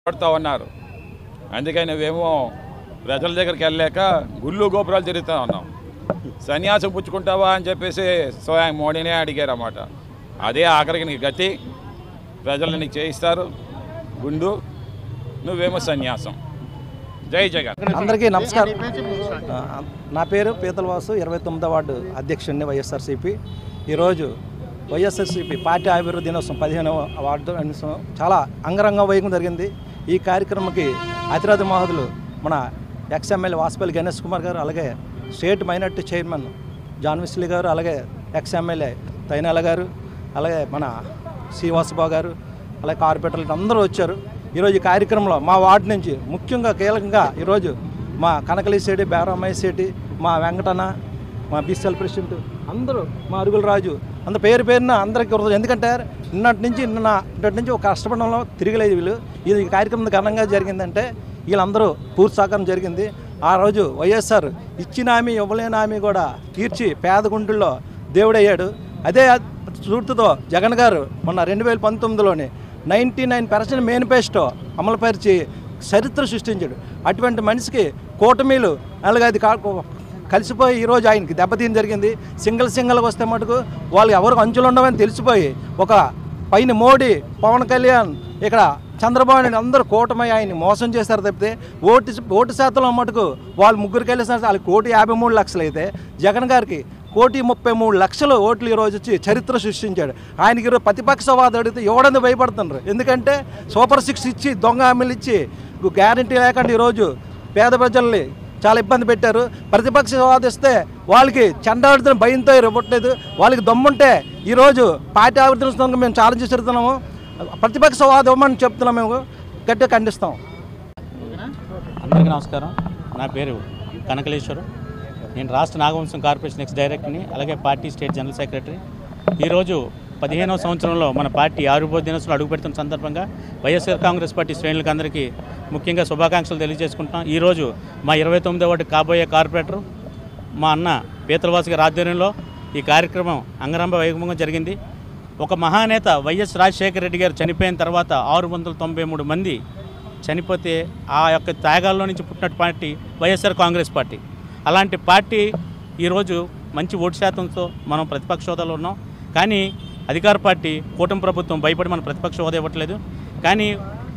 పడుతూ ఉన్నారు. అందుకని నువ్వేమో ప్రజల దగ్గరికి వెళ్ళలేక గుళ్ళు గోపురాలు తిరుగుతూ ఉన్నాం. సన్యాసం పుచ్చుకుంటావా అని చెప్పేసి స్వయం మోడీనే అడిగారన్నమాట. అదే ఆఖరికి నీకు గతి, ప్రజలు నీకు చేయిస్తారు గుండు, నువ్వేమో సన్యాసం. జై జగన్. అందరికీ నమస్కారం. నా పేరు పీతలవాసు, 29వ వార్డు అధ్యక్షుడిని వైఎస్ఆర్సీపీ. ఈరోజు వైఎస్ఆర్సీపీ పార్టీ అభివృద్ధి దినోత్సవం 15వ వార్డు దినోత్సవం చాలా అంగరంగ వైభవం జరిగింది. ఈ కార్యక్రమంకి అతిరథ మహోదయులు మన ఎక్స్ఎమ్మెల్యే వాసుపల్లి గణేష్ కుమార్ గారు, అలాగే state minority chairman John Wesley garu, అలాగే ఎక్స్ఎమ్మెల్యే తైనాల గారు, అలాగే మన శ్రీవాసబాబు గారు, అలాగే కార్పొరేటర్లు అందరూ వచ్చారు. ఈరోజు ఈ కార్యక్రమంలో మా వార్డు నుంచి ముఖ్యంగా కీలకంగా ఈరోజు మా కనకలి శెట్టి, బేరమయ్య శెట్టి, మా వెంకటన్న, మా బీసీఎల్ ప్రెసిడెంట్ అందరూ, మా అరుగుల రాజు, అంత పేరు పేరున అందరికీ వరదు. ఎందుకంటే నిన్నటి నుంచి ఒక కష్టపడంలో తిరగలేదు వీళ్ళు. ఇది కార్యక్రమం ఘనంగా జరిగిందంటే వీళ్ళందరూ పూర్తి సహకారం జరిగింది. ఆ రోజు వైఎస్ఆర్ ఇచ్చిన హామీ ఇవ్వలేని హామీ కూడా తీర్చి పేద గుంటుల్లో దేవుడయ్యాడు. అదే స్ఫూర్తితో జగన్ గారు మొన్న 2019లోని 99% మేనిఫెస్టో అమలుపరిచి చరిత్ర సృష్టించాడు. అటువంటి మనిషికి కూటమిలు అలాగే అది కలిసిపోయి ఈరోజు ఆయనకి దెబ్బతీయడం జరిగింది. సింగల్గా వస్తే మటుకు వాళ్ళు ఎవరికి అంచులు ఉండవని తెలిసిపోయి ఒక పైన మోడీ, పవన్ కళ్యాణ్, ఇక్కడ చంద్రబాబు నాయుడు అందరూ కూటమి ఆయన్ని మోసం చేశారు తప్పితే ఓటు శాతంలో మటుకు వాళ్ళు ముగ్గురికి వెళ్ళేసరికి వాళ్ళకి 1,53,00,000 అయితే జగన్ గారికి 1,33,00,000 ఓట్లు ఈరోజు వచ్చి చరిత్ర సృష్టించాడు. ఆయనకి ఈరోజు ప్రతిపక్షవాదం అడిగితే ఎవడని భయపడుతున్నారు. ఎందుకంటే సూపర్ 6 ఇచ్చి దొంగ హామీలు ఇచ్చి గ్యారంటీ లేకుండా ఈరోజు పేద ప్రజల్ని చాలా ఇబ్బంది పెట్టారు. ప్రతిపక్షవాదం ఇస్తే వాళ్ళకి చండాడుతున్న భయంతో ఇవ్వట్లేదు. వాళ్ళకి దమ్ముంటే ఈరోజు పార్టీ అభివృద్ధి మేము ఛాలెంజ్ చేస్తున్నాము. ప్రతిపక్షవాదం ఇవ్వమని చెప్తున్నాం, మేము గట్టిగా ఖండిస్తాం. అందరికీ నమస్కారం. నా పేరు కనకలేశ్వరం. నేను రాష్ట్ర నాగవంశం కార్పొరేషన్ ఎక్స్ డైరెక్టర్ని, అలాగే పార్టీ స్టేట్ జనరల్ సెక్రటరీ. ఈరోజు 15వ సంవత్సరంలో మన పార్టీ ఆవిర్భావ దినోత్సవం అడుగుపెడుతున్న సందర్భంగా వైఎస్ఆర్ కాంగ్రెస్ పార్టీ శ్రేణులకు అందరికీ ముఖ్యంగా శుభాకాంక్షలు తెలియజేసుకుంటున్నాం. ఈరోజు మా 29వ వార్డు కాబోయే కార్పొరేటర్ మా అన్న పీతలవాసు గారి ఆధ్వర్యంలో ఈ కార్యక్రమం అంగరంగ వైభవంగా జరిగింది. ఒక మహానేత వైఎస్ రాజశేఖర రెడ్డి గారు చనిపోయిన తర్వాత 693 మంది చనిపోతే ఆ యొక్క త్యాగాల్లో నుంచి పుట్టిన పార్టీ వైఎస్ఆర్ కాంగ్రెస్ పార్టీ. అలాంటి పార్టీ ఈరోజు మంచి ఓటు శాతంతో మనం ప్రతిపక్ష హోదాలో ఉన్నాం. కానీ అధికార పార్టీ కూటమి ప్రభుత్వం భయపడి మన ప్రతిపక్ష హోదా ఇవ్వట్లేదు. కానీ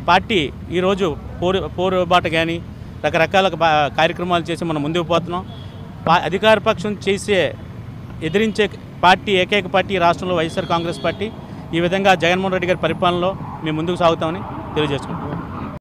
పార్టీ ఈరోజు పోరుబాట కానీ రకరకాల కార్యక్రమాలు చేసి మనం ముందుకు పోతున్నాం. అధికార పక్షం ఎదిరించే పార్టీ ఏకైక పార్టీ రాష్ట్రంలో వైఎస్ఆర్ కాంగ్రెస్ పార్టీ. ఈ విధంగా జగన్మోహన్ రెడ్డి గారి పరిపాలనలో మేము ముందుకు సాగుతామని తెలియజేసుకుంటాం.